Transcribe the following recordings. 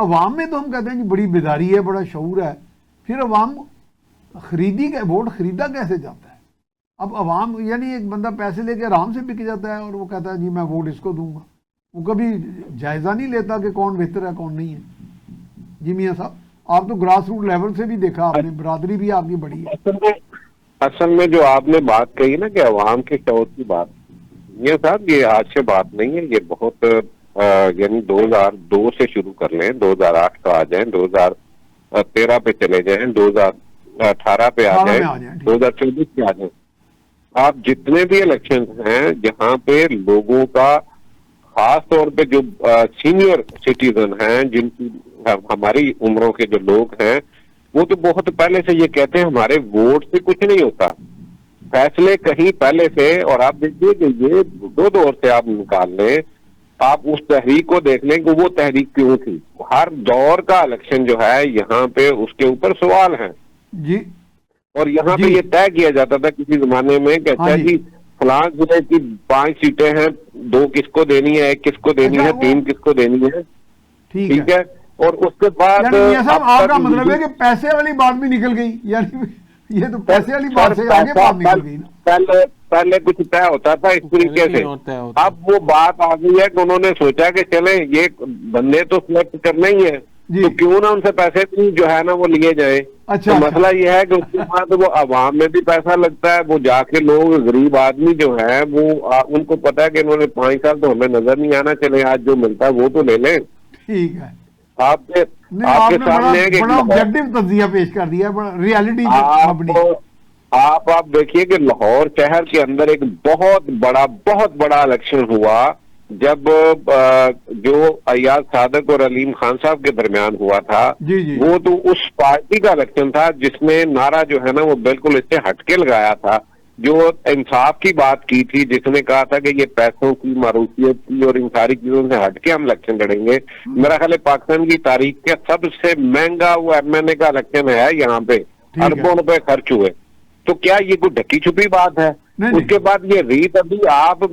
अवाम में तो हम कहते हैं जी बड़ी बेदारी है, बड़ा शऊर है, फिर अवाम वोट खरीदा कैसे जाता है? अब अवाम यानी एक बंदा पैसे लेके आराम से बिक जाता है और वो कहता है जी मैं वोट इसको दूंगा, वो कभी जायजा नहीं लेता कि कौन बेहतर है कौन नहीं है। जी मियाँ साहब, आप तो ग्रास रूट लेवल से भी देखा आपने, बरादरी भी आपकी बड़ी है। असल में जो आपने बात कही ना कि अवाम के शौर की बात, ये साहब ये आज से बात नहीं है, ये बहुत यानी 2002 से शुरू कर लें, 2008 का आ जाए, 2013 पे चले जाएं, 2018 पे आ जाए, 2024 पे आ जाए, आप जितने भी इलेक्शन हैं जहां पे लोगों का खास तौर पे जो सीनियर सिटीजन हैं, जिनकी हमारी उम्रों के जो लोग हैं, वो तो बहुत पहले से ये कहते हैं हमारे वोट से कुछ नहीं होता, फैसले कहीं पहले से। और आप देखिए कि ये दो दौर से आप निकाल लें, आप उस तहरीक को देख लें कि वो तहरीक क्यों थी। हर दौर का इलेक्शन जो है यहाँ पे उसके ऊपर सवाल है जी, और यहाँ पे ये तय किया जाता था किसी जमाने में कि अच्छा जी फलां जिले की 5 सीटें हैं, 2 किसको देनी है, 1 किसको देनी है, 3 किसको देनी है, ठीक है। और उसके बाद आपका मतलब है कि पैसे वाली बात भी निकल गई, यानी ये तो पैसे वाली बात से आगे बात निकल गई। पहले कुछ तय होता था इस तरीके से, अब वो बात आ गई है कि उन्होंने सोचा कि चले ये बंदे तो सिलेक्ट करने ही है, तो क्यों ना उनसे पैसे भी जो है ना वो लिए जाए। अच्छा, तो मसला ये है कि उसके बाद वो अवाम में भी पैसा लगता है, वो जाके लोग गरीब आदमी जो है वो उनको पता है कि इन्होंने 5 साल तो हमें नजर नहीं आना, चले आज जो मिलता है वो तो ले लें। ठीक है, आपके सामने बड़ा ऑब्जेक्टिव तज्जिया पेश कर दिया, रियलिटी आप देखिए कि लाहौर शहर के अंदर एक बहुत बड़ा इलेक्शन हुआ जब जो अयाज सादक और अलीम खान साहब के दरमियान हुआ था। जी। वो तो उस पार्टी का इलेक्शन था जिसने नारा जो है ना वो बिल्कुल इससे हटके लगाया था, जो इंसाफ की बात की थी, जिसने कहा था कि ये पैसों की, मारूफियत की और इन सारी चीजों से हटके हम इलेक्शन लड़ेंगे। मेरा ख्याल है पाकिस्तान की तारीख के सबसे महंगा वो MNA का इलेक्शन है, यहाँ पे अरबों रुपए खर्च हुए। तो क्या ये कोई ढकी छुपी बात है? उसके बाद ये रीत अभी आप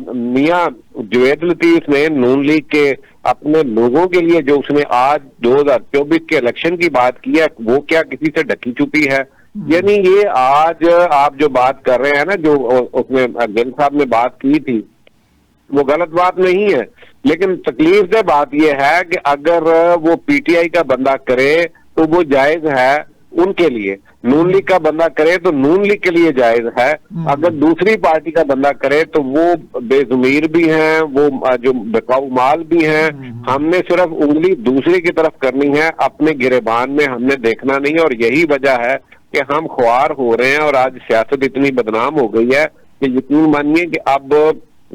मियां जुवैद लतीफ ने नून लीग के अपने लोगों के लिए जो उसने आज 2024 के इलेक्शन की बात की है, वो क्या किसी से ढकी छुपी है? यानी ये आज आप जो बात कर रहे हैं ना, जो उसमें गिल साहब ने बात की थी, वो गलत बात नहीं है, लेकिन तकलीफ से बात यह है कि अगर वो PTI का बंदा करे तो वो जायज है उनके लिए, नून लीग का बंदा करे तो नून लीग के लिए जायज है, अगर दूसरी पार्टी का बंदा करे तो वो बेजुमीर भी हैं, वो जो बेकाऊ माल भी हैं। हमने सिर्फ उंगली दूसरे की तरफ करनी है, अपने गिरेबान में हमने देखना नहीं, और यही वजह है कि हम ख्वार हो रहे हैं। और आज सियासत इतनी बदनाम हो गई है कि यकीन मानिए कि अब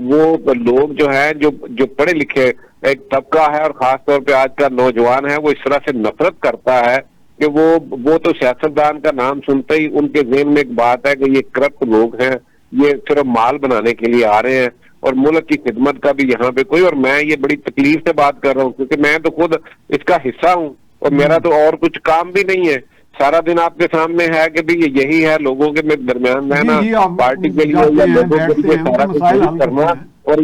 वो लोग जो है जो पढ़े लिखे एक तबका है और खास तौर पे आज का नौजवान है, वो इस तरह से नफरत करता है कि वो तो सियासतदान का नाम सुनते ही उनके ज़हन में एक बात है कि ये करप्ट लोग हैं, ये सिर्फ माल बनाने के लिए आ रहे हैं और मुल्क की खिदमत का भी यहाँ पे कोई। और मैं ये बड़ी तकलीफ से बात कर रहा हूँ क्योंकि मैं तो खुद इसका हिस्सा हूँ और मेरा तो और कुछ काम भी नहीं है, सारा दिन आपके सामने है कि भाई यही है लोगों के दरमियान रहना, पार्टी के लिए या लोगों के लिए सारा कुछ करना। और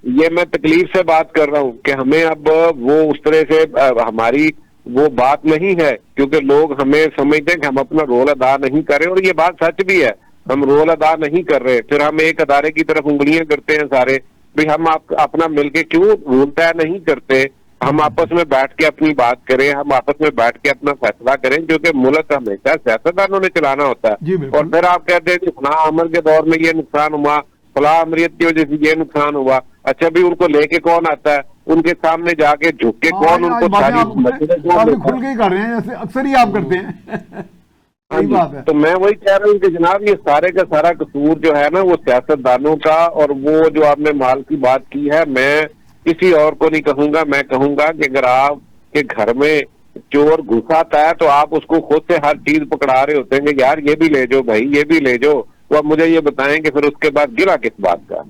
ये मैं तकलीफ से बात कर रहा हूँ कि हमें अब वो उस तरह से हमारी वो बात नहीं है, क्योंकि लोग हमें समझते हैं कि हम अपना रोल अदा नहीं कर रहे, और ये बात सच भी है, हम रोल अदा नहीं कर रहे। फिर हम एक अदारे की तरफ उंगलियां करते हैं सारे, भाई हम अपना मिलके क्यों रूल तय नहीं करते, हम आपस में बैठ के अपनी बात करें, हम आपस में बैठ के अपना फैसला करें, जो कि मुल्क हमेशा सियासतदानों ने चलाना होता है। और फिर आप कहते हैं कि फलां अमर के दौर में ये नुकसान हुआ, फलां अमरीत की वजह से ये नुकसान हुआ। अच्छा भी उनको लेके कौन आता है, उनके सामने जाके झुक के कौन उनको सारी खुल के कर रहे हैं, जैसे अक्सर ही आप करते हैं। सही बात है। तो मैं वही कह रहा हूँ कि जनाब ये सारे का सारा कसूर जो है ना वो सियासतदानों का, और वो जो आपने माल की बात की है, मैं किसी और को नहीं कहूंगा, मैं कहूंगा कि अगर आपके घर में चोर घुस आता है तो आप उसको खुद से हर चीज पकड़ा रहे होते हैं कि यार ये भी ले जाओ भाई, ये भी ले जाओ, तो अब मुझे ये बताएं कि फिर उसके बाद गिरा किस बात का।